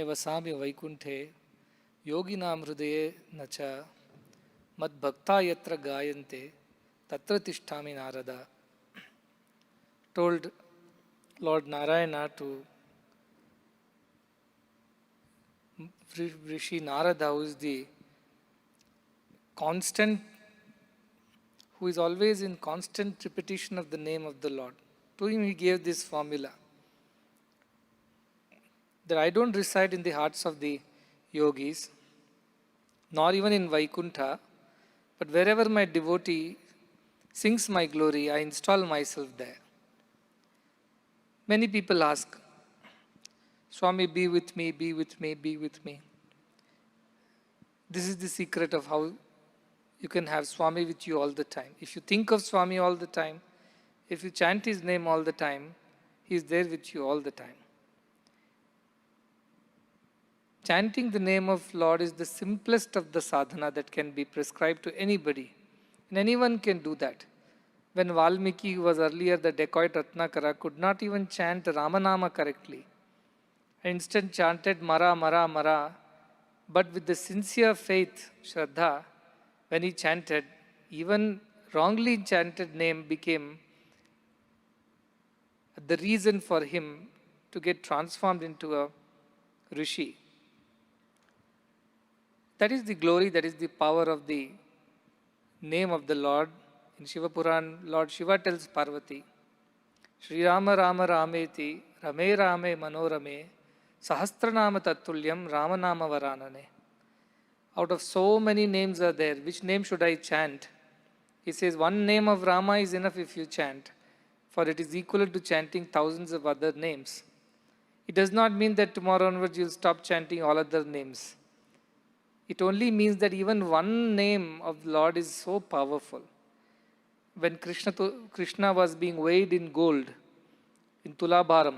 वसामि वैकुंठे योगिनां हृदये न च मद्भक्ता यत्र गायन्ते तत्र तिष्ठामि Narada told Lord Narayana to Rishi Narada, who is the constant, who is always in constant repetition of the name of the Lord. To him he gave this formula that I don't reside in the hearts of the yogis, nor even in Vaikuntha, but wherever my devotee sings my glory, I install myself there. Many people ask, Swami, be with me, be with me, be with me. This is the secret of how you can have Swami with you all the time. If you think of Swami all the time, if you chant his name all the time, he is there with you all the time. Chanting the name of Lord is the simplest of the sadhana that can be prescribed to anybody. And anyone can do that. When Valmiki, who was earlier the dacoit Ratnakara, could not even chant Ramanama correctly, and instead chanted Mara, Mara, Mara, but with the sincere faith, Shraddha, when he chanted, even wrongly chanted name became the reason for him to get transformed into a rishi. That is the glory, that is the power of the name of the Lord. In Shiva Puran, Lord Shiva tells Parvati, Shri Rama Rama Rameti, Rame Rame Manorame, Sahasranama Tattulyam, Ramanama Varanane. Out of so many names are there, which name should I chant? He says, one name of Rama is enough if you chant, for it is equal to chanting thousands of other names. It does not mean that tomorrow onwards you will stop chanting all other names. It only means that even one name of the Lord is so powerful. When Krishna was being weighed in gold, in Tulabharam,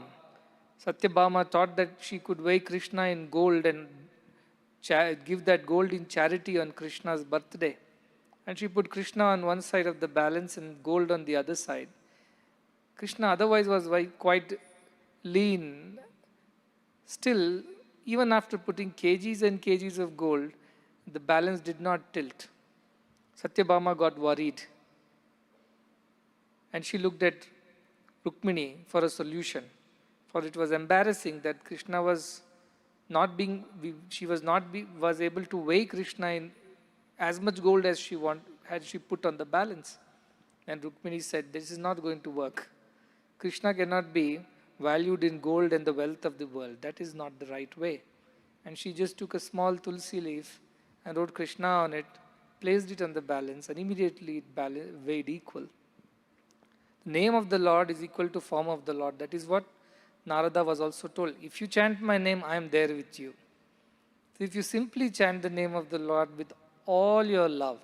Satyabhama thought that she could weigh Krishna in gold and give that gold in charity on Krishna's birthday. And she put Krishna on one side of the balance and gold on the other side. Krishna otherwise was quite lean. Still, even after putting kgs and kgs of gold, the balance did not tilt. Satyabhama got worried. And she looked at Rukmini for a solution. For it was embarrassing that Krishna was not being, she was was able to weigh Krishna in as much gold as had she put on the balance. And Rukmini said, this is not going to work. Krishna cannot be valued in gold and the wealth of the world. That is not the right way. And she just took a small tulsi leaf and wrote Krishna on it, placed it on the balance, and immediately it weighed equal. The name of the Lord is equal to form of the Lord. That is what Narada was also told. If you chant my name, I am there with you. So if you simply chant the name of the Lord with all your love,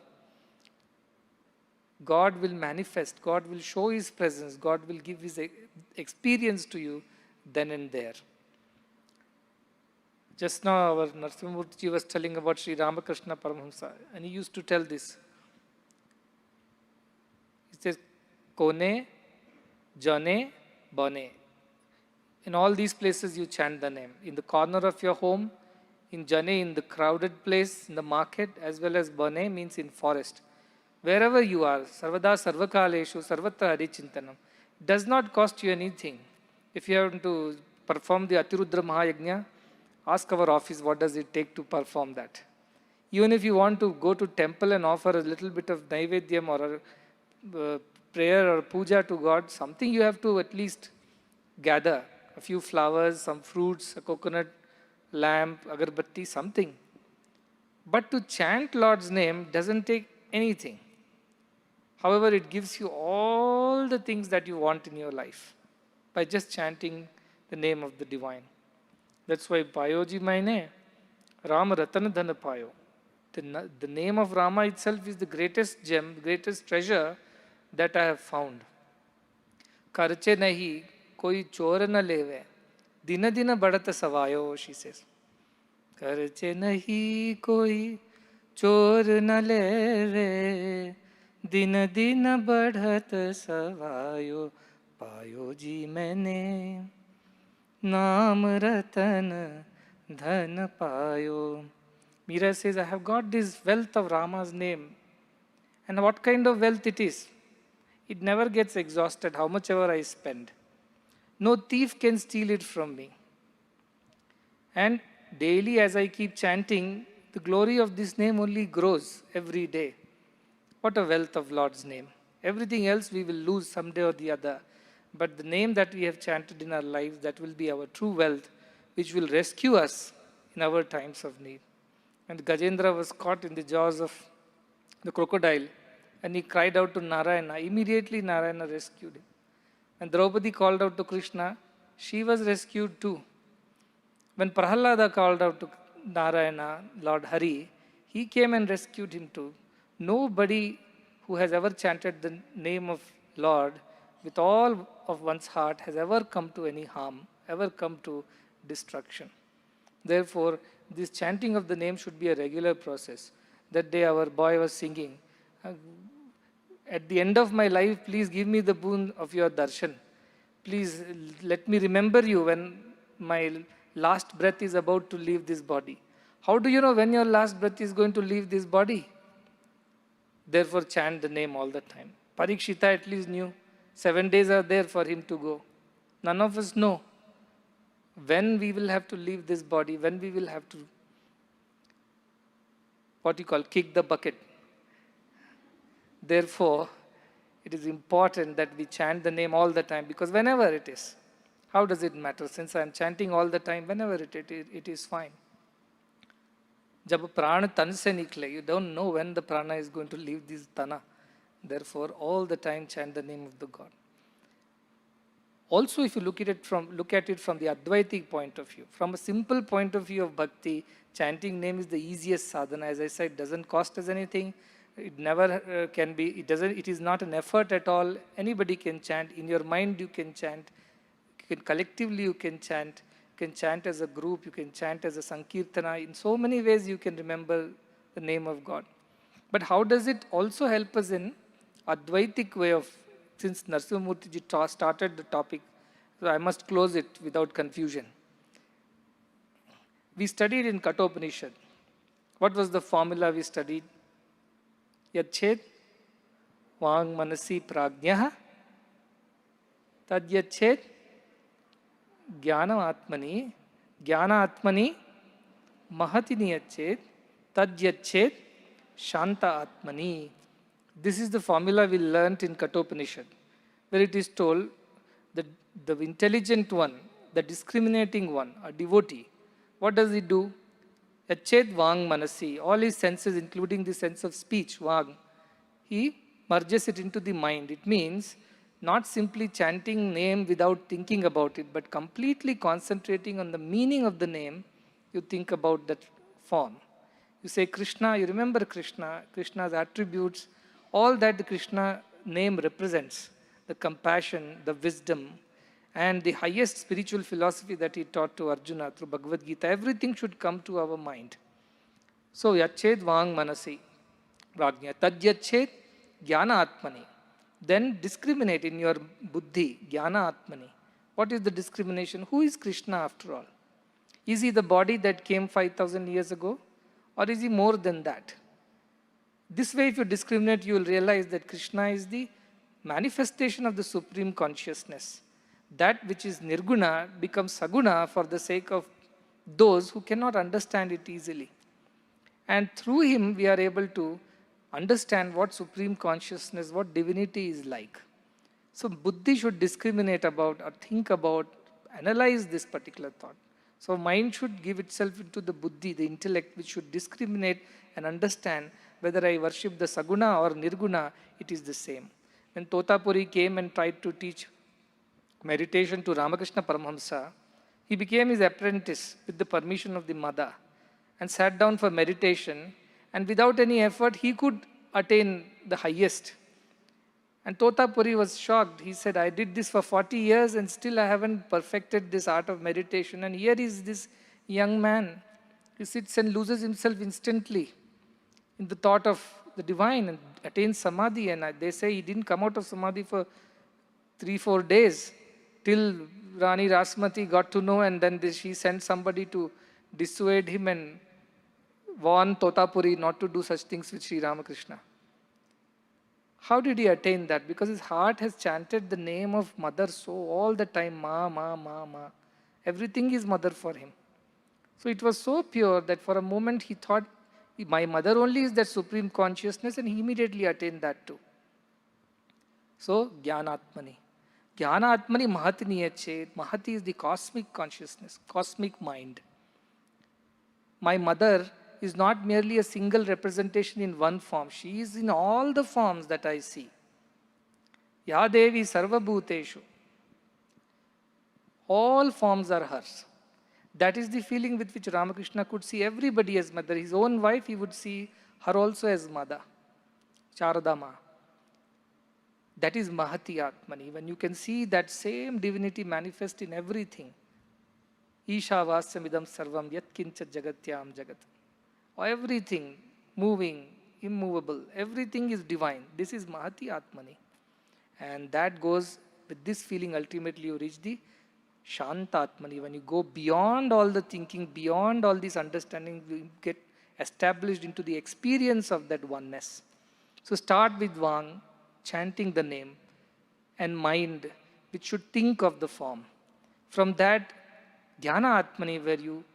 God will manifest, God will show His presence, God will give His experience to you then and there. Just now our Narasimhamurti was telling about Sri Ramakrishna Paramahamsa, and he used to tell this. He says, Kone, Jane, Bane. In all these places you chant the name. In the corner of your home, in Jane, in the crowded place, in the market, as well as Bane means in forest. Wherever you are, Sarvada Sarvakaleshu Sarvatra Harichintanam, does not cost you anything. If you have to perform the Atirudra Mahayajna, ask our office what does it take to perform that. Even if you want to go to temple and offer a little bit of Naivedyam or a prayer or puja to God, something you have to at least gather. A few flowers, some fruits, a coconut, lamp, agarbatti, something. But to chant Lord's name doesn't take anything. However, it gives you all the things that you want in your life by just chanting the name of the Divine. That's why Payoji Maine, Rama Ratana Dhana Payo. The name of Rama itself is the greatest gem, greatest treasure that I have found. Karche nahi, koi chor na leve, dina dina badata savayo, she says. Karche nahi, koi chor na leve, dina dina badata savayo, payo ji maine. नाम रतन dhan payo. Meera says, I have got this wealth of Rama's name. And what kind of wealth it is? It never gets exhausted, how much ever I spend. No thief can steal it from me. And daily, as I keep chanting, the glory of this name only grows every day. What a wealth of Lord's name. Everything else we will lose someday or the other. But the name that we have chanted in our lives, that will be our true wealth, which will rescue us in our times of need. And Gajendra was caught in the jaws of the crocodile, and he cried out to Narayana. Immediately Narayana rescued him. And Draupadi called out to Krishna, she was rescued too. When Prahalada called out to Narayana, Lord Hari, he came and rescued him too. Nobody who has ever chanted the name of Lord with all of one's heart has ever come to any harm, ever come to destruction. Therefore, this chanting of the name should be a regular process. That day our boy was singing, at the end of my life, please give me the boon of your darshan. Please let me remember you when my last breath is about to leave this body. How do you know when your last breath is going to leave this body? Therefore, chant the name all the time. Parikshita at least knew 7 days are there for him to go. None of us know when we will have to leave this body, when we will have to, kick the bucket. Therefore, it is important that we chant the name all the time, because whenever it is, how does it matter? Since I am chanting all the time, whenever it is fine. Jab prana tan se nikle, you don't know when the prana is going to leave this tana. Therefore, all the time chant the name of the God. Also, if you look at it from the Advaitic point of view, from a simple point of view of bhakti, chanting name is the easiest sadhana. As I said, it doesn't cost us anything. It never can be, it is not an effort at all. Anybody can chant. In your mind, you can chant. Collectively, you can chant. You can chant as a group. You can chant as a sankirtana. In so many ways, you can remember the name of God. But how does it also help us in Advaitic way of, since Narasimhamurti ji started the topic, so I must close it without confusion. We studied in Kathopanishad. What was the formula we studied? Yachet Vang Manasi Prajnyaha Tadyachet Jnana Atmani Mahatini Yachet Tadyachet Shanta Atmani. This is the formula we learnt in Kathopanishad, where it is told that the intelligent one, the discriminating one, a devotee, what does he do? Yachet Vang Manasi, all his senses, including the sense of speech, Vang, he merges it into the mind. It means not simply chanting name without thinking about it, but completely concentrating on the meaning of the name. You think about that form. You say Krishna, you remember Krishna, Krishna's attributes, all that the Krishna name represents, the compassion, the wisdom, and the highest spiritual philosophy that he taught to Arjuna through Bhagavad Gita, everything should come to our mind. So, Yachet Vang Manasi Prajna, Tadyachet Jnana Atmani. Then discriminate in your buddhi, Jnana Atmani. What is the discrimination? Who is Krishna after all? Is he the body that came 5,000 years ago? Or is he more than that? This way, if you discriminate, you will realize that Krishna is the manifestation of the supreme consciousness. That which is nirguna becomes saguna for the sake of those who cannot understand it easily. And through him, we are able to understand what supreme consciousness, what divinity is like. So buddhi should discriminate about or think about, analyze this particular thought. So mind should give itself into the buddhi, the intellect, which should discriminate and understand whether I worship the saguna or nirguna, it is the same. When Totapuri came and tried to teach meditation to Ramakrishna Paramahamsa, he became his apprentice with the permission of the mother and sat down for meditation, and without any effort he could attain the highest. And Totapuri was shocked. He said, I did this for 40 years and still I haven't perfected this art of meditation. And here is this young man. He sits and loses himself instantly in the thought of the divine and attains samadhi. And they say he didn't come out of samadhi for 3-4 days till Rani Rasmati got to know, and then she sent somebody to dissuade him and warn Totapuri not to do such things with Sri Ramakrishna. How did he attain that? Because his heart has chanted the name of mother so all the time, Ma, Ma, Ma, Ma. Everything is mother for him. So it was so pure that for a moment he thought, my mother only is that supreme consciousness, and he immediately attained that too. So, Jnanatmani. Jnanatmani Mahati Niyachet. Mahati is the cosmic consciousness, cosmic mind. My mother is not merely a single representation in one form. She is in all the forms that I see. Ya Devi Sarva Bhuteshu. All forms are hers. That is the feeling with which Ramakrishna could see everybody as mother. His own wife, he would see her also as mother, Charadama. That is Mahati Atmani. When you can see that same divinity manifest in everything. Isha Vasyamidam Sarvam Yat Kincha Jagatyam Jagat. Everything, moving, immovable, everything is divine. This is Mahati Atmani. And that goes with this feeling, ultimately you reach the Shantatmani. When you go beyond all the thinking, beyond all this understanding, you get established into the experience of that oneness. So start with Vang, chanting the name, and mind, which should think of the form. From that, Dhyana Atmani, where you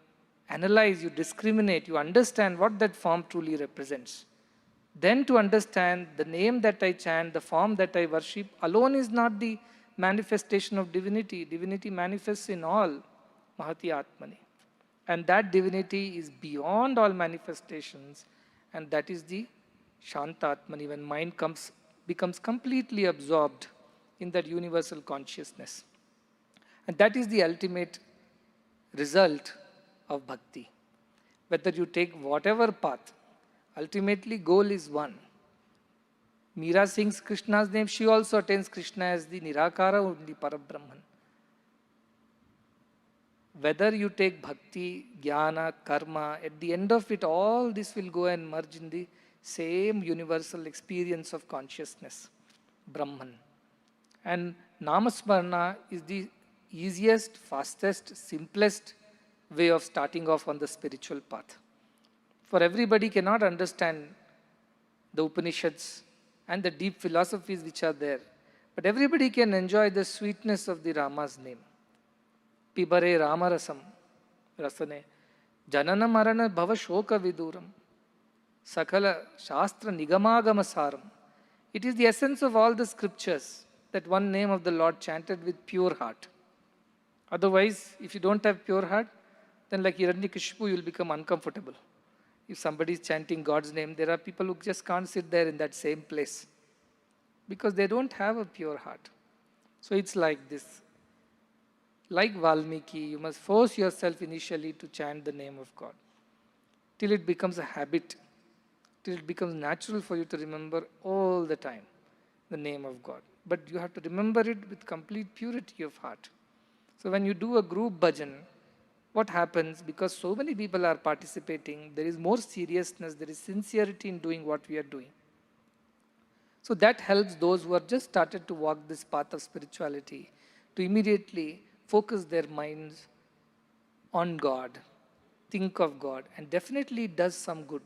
analyze, you discriminate, you understand what that form truly represents. Then to understand the name that I chant, the form that I worship, alone is not the manifestation of divinity. Divinity manifests in all, Mahati Atmani. And that divinity is beyond all manifestations, and that is the Shanta Atmani, when mind becomes completely absorbed in that universal consciousness. And that is the ultimate result of bhakti. Whether you take whatever path, ultimately goal is one. Meera sings Krishna's name, she also attains Krishna as the Nirakara or the Parabrahman. Whether you take bhakti, jnana, karma, at the end of it, all this will go and merge in the same universal experience of consciousness, Brahman. And Namasmarna is the easiest, fastest, simplest way of starting off on the spiritual path. For everybody cannot understand the Upanishads and the deep philosophies which are there, but everybody can enjoy the sweetness of the Rama's name. Pibare Ramarasam Rasane Janana Marana Bhava Shoka Viduram Sakala Shastra Nigamagama Saram. It is the essence of all the scriptures, that one name of the Lord chanted with pure heart. Otherwise, if you don't have pure heart, then like Hiranyakashipu, you will become uncomfortable. If somebody is chanting God's name, there are people who just can't sit there in that same place because they don't have a pure heart. So it's like this. Like Valmiki, you must force yourself initially to chant the name of God till it becomes a habit, till it becomes natural for you to remember all the time the name of God. But you have to remember it with complete purity of heart. So when you do a group bhajan, what happens? Because so many people are participating, there is more seriousness, there is sincerity in doing what we are doing. So that helps those who are just started to walk this path of spirituality to immediately focus their minds on God, think of God, and definitely it does some good.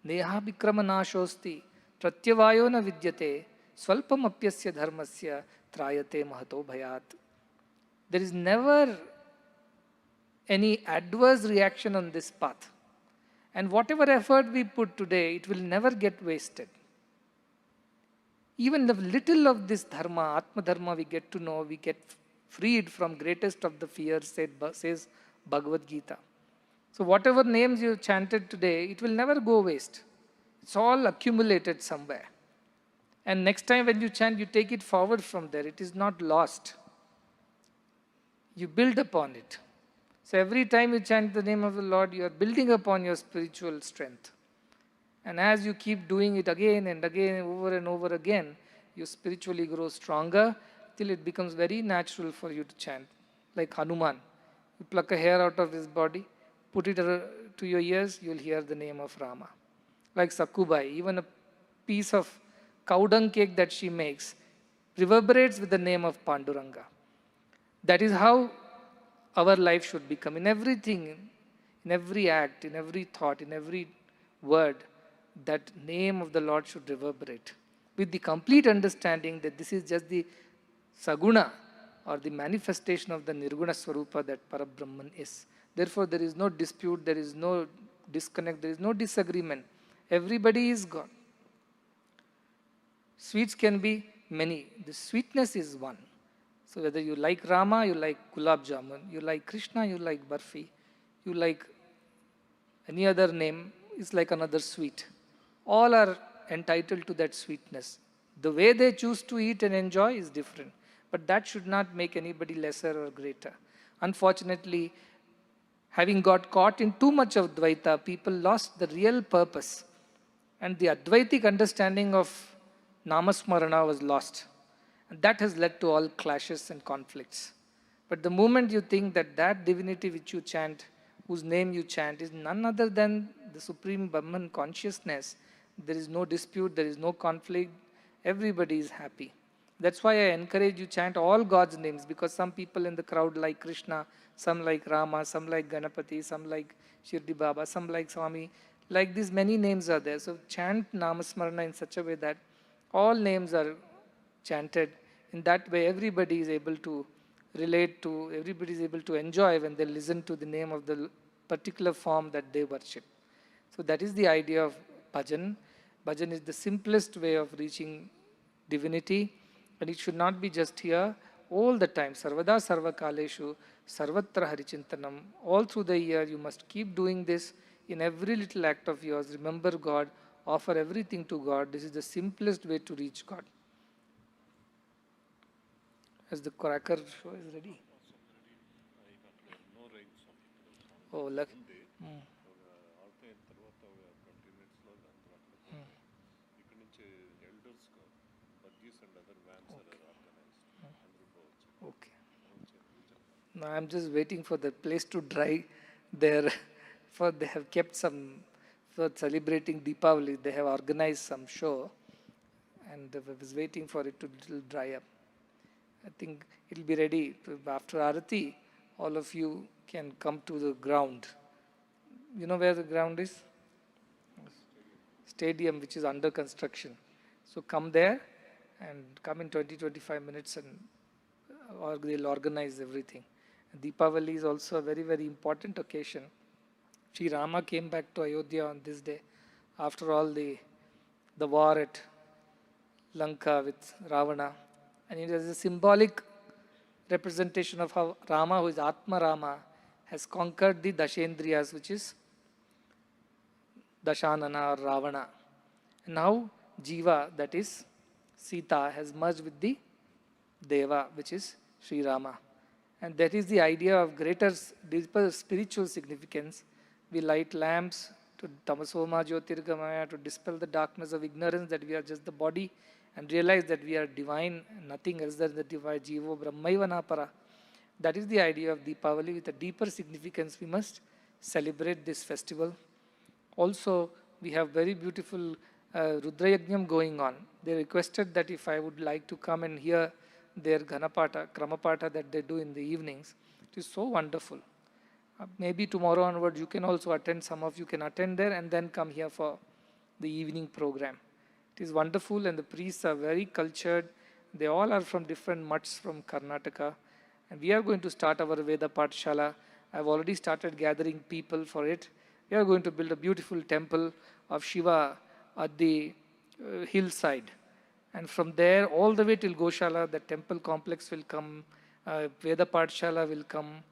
Neha vikramanashosti pratyavayo na vidyate swalpam apyasya dharmasya trayate mahato bhayat. There is never any adverse reaction on this path. And whatever effort we put today, it will never get wasted. Even the little of this dharma, Atma Dharma, we get to know, we get freed from greatest of the fears, says Bhagavad Gita. So whatever names you chanted today, it will never go waste. It's all accumulated somewhere. And next time when you chant, you take it forward from there. It is not lost. You build upon it. So every time you chant the name of the Lord, you are building upon your spiritual strength. And as you keep doing it again and again, over and over again, you spiritually grow stronger till it becomes very natural for you to chant. Like Hanuman, you pluck a hair out of his body, put it to your ears, you will hear the name of Rama. Like Sakubai, even a piece of cow dung cake that she makes reverberates with the name of Panduranga. That is how our life should become. In everything, in every act, in every thought, in every word, that name of the Lord should reverberate with the complete understanding that this is just the Saguna or the manifestation of the Nirguna Swarupa that Parabrahman is. Therefore, there is no dispute, there is no disconnect, there is no disagreement. Everybody is God. Sweets can be many. The sweetness is one. So whether you like Rama, you like Gulab Jamun, you like Krishna, you like Barfi, you like any other name, is like another sweet. All are entitled to that sweetness. The way they choose to eat and enjoy is different. But that should not make anybody lesser or greater. Unfortunately, having got caught in too much of Dvaita, people lost the real purpose. And the Advaitic understanding of Namasmarana was lost. And that has led to all clashes and conflicts. But the moment you think that that divinity which you chant, whose name you chant, is none other than the Supreme Brahman consciousness, there is no dispute, there is no conflict, everybody is happy. That's why I encourage you chant all God's names, because some people in the crowd like Krishna, some like Rama, some like Ganapati, some like Shirdi Baba, some like Swami. Like these many names are there. So chant Namasmarana in such a way that all names are chanted. In that way, everybody is able to relate to, everybody is able to enjoy when they listen to the name of the particular form that they worship. So that is the idea of bhajan. Bhajan is the simplest way of reaching divinity, and it should not be just here all the time. Sarvada sarvakaleshu, sarvatra harichintanam. All through the year, you must keep doing this in every little act of yours. Remember God, offer everything to God. This is the simplest way to reach God. As the cracker show is ready. Oh, look. Okay. Now I'm just waiting for the place to dry there. For they have kept some, for celebrating Deepavali, they have organized some show, and I was waiting for it to little dry up. I think it will be ready after Arati. All of you can come to the ground. You know where the ground is? Stadium, which is under construction. So come there and come in 20-25 minutes, and or they'll organize everything. And Deepavali is also a very, very important occasion. Sri Rama came back to Ayodhya on this day after all the war at Lanka with Ravana. And it is a symbolic representation of how Rama, who is Atma Rama, has conquered the Dashendriyas, which is Dashanana or Ravana. And now Jiva, that is Sita, has merged with the Deva, which is Sri Rama. And that is the idea of greater, deeper spiritual significance. We light lamps to Tamasoma Jyotirgamaya, to dispel the darkness of ignorance that we are just the body, and realize that we are divine, nothing else than the divine Jivo Brahmaiva Napara. That is the idea of Deepavali. With a deeper significance, we must celebrate this festival. Also, we have very beautiful Rudrayajnam going on. They requested that if I would like to come and hear their Ghanapata, Kramapata that they do in the evenings. It is so wonderful. Maybe tomorrow onwards you can also attend, some of you can attend there and then come here for the evening program. It is wonderful, and the priests are very cultured. They all are from different mutts from Karnataka. And we are going to start our Veda Pathshala. I have already started gathering people for it. We are going to build a beautiful temple of Shiva at the hillside. And from there, all the way till Goshala, the temple complex will come, Veda Pathshala will come,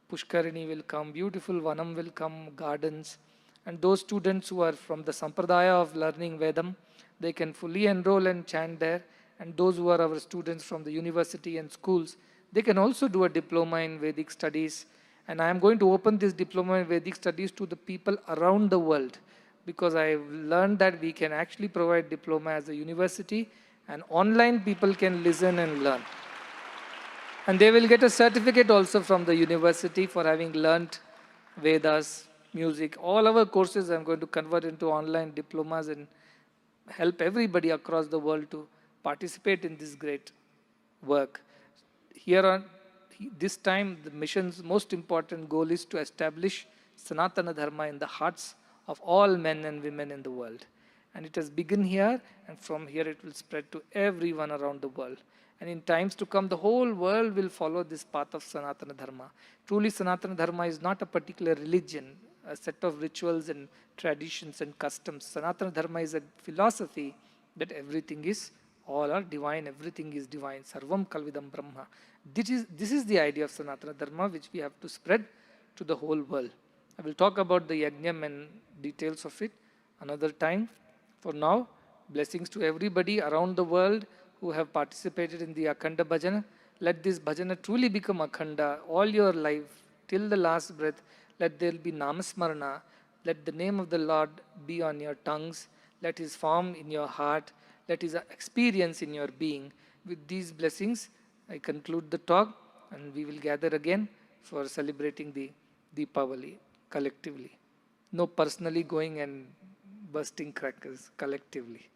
Pushkarini will come, beautiful Vanam will come, gardens. And those students who are from the Sampradaya of learning Vedam, they can fully enroll and chant there. And those who are our students from the university and schools, they can also do a diploma in Vedic studies. And I am going to open this diploma in Vedic studies to the people around the world, because I have learned that we can actually provide diploma as a university, and online people can listen and learn. And they will get a certificate also from the university for having learnt Vedas, music. All our courses I am going to convert into online diplomas and help everybody across the world to participate in this great work. Here on this time, the mission's most important goal is to establish Sanatana Dharma in the hearts of all men and women in the world. And it has begun here, and from here it will spread to everyone around the world. And in times to come, the whole world will follow this path of Sanatana Dharma. Truly, Sanatana Dharma is not a particular religion, a set of rituals and traditions and customs. Sanatana Dharma is a philosophy that everything is, all are divine, everything is divine. Sarvam Kalvidam Brahma. This is the idea of Sanatana Dharma which we have to spread to the whole world. I will talk about the Yajnam and details of it another time. For now, blessings to everybody around the world who have participated in the Akhanda Bhajana. Let this Bhajana truly become Akhanda all your life, till the last breath. Let there be Namasmarana. Let the name of the Lord be on your tongues. Let His form in your heart. Let His experience in your being. With these blessings, I conclude the talk, and we will gather again for celebrating the Deepavali collectively. No personally going and bursting crackers, collectively.